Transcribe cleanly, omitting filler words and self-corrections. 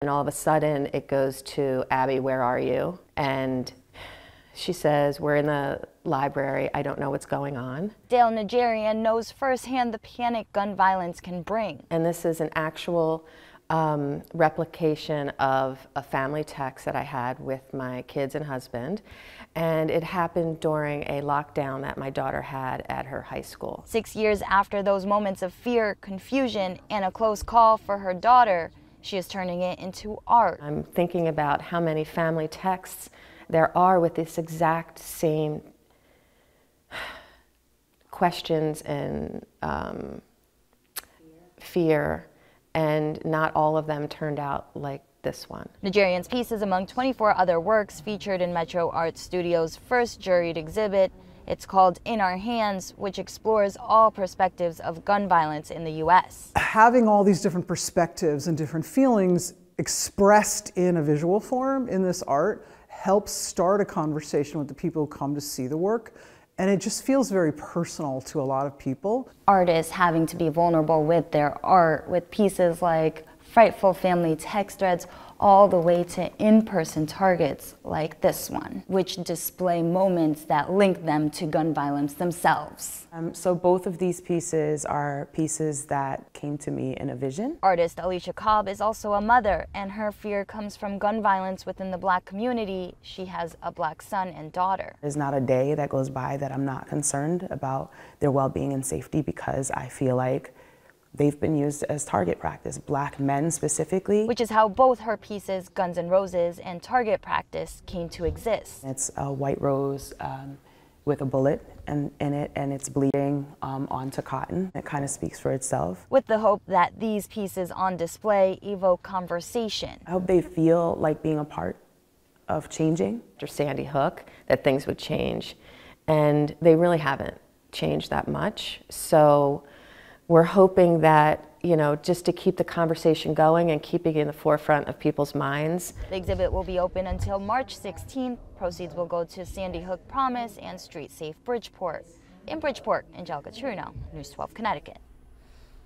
And all of a sudden it goes to, Abby, where are you? And she says, we're in the library, I don't know what's going on. Dale Najarian knows firsthand the panic gun violence can bring. And this is an actual replication of a family text that I had with my kids and husband. And it happened during a lockdown that my daughter had at her high school. 6 years after those moments of fear, confusion, and a close call for her daughter, she is turning it into art. I'm thinking about how many family texts there are with this exact same questions and fear, and not all of them turned out like this one. Najarian's piece is among 24 other works featured in Metro Art Studios' first juried exhibit. It's called In Our Hands, which explores all perspectives of gun violence in the U.S. Having all these different perspectives and different feelings expressed in a visual form in this art helps start a conversation with the people who come to see the work. And it just feels very personal to a lot of people. Artists having to be vulnerable with their art, with pieces like frightful family text threads, all the way to in-person targets like this one, which display moments that link them to gun violence themselves. So both of these pieces are pieces that came to me in a vision. Artist Alicia Cobb is also a mother, and her fear comes from gun violence within the Black community. She has a Black son and daughter. There's not a day that goes by that I'm not concerned about their well-being and safety, because I feel like they've been used as target practice, Black men specifically. Which is how both her pieces, Guns N' Roses and Target Practice, came to exist. It's a white rose with a bullet in it, and it's bleeding onto cotton. It kind of speaks for itself. With the hope that these pieces on display evoke conversation. I hope they feel like being a part of changing. After Sandy Hook, that things would change, and they really haven't changed that much. So we're hoping that, you know, just to keep the conversation going and keeping it in the forefront of people's minds. The exhibit will be open until March 16th. Proceeds will go to Sandy Hook Promise and Street Safe Bridgeport. In Bridgeport, Angelica Truno, News 12 Connecticut.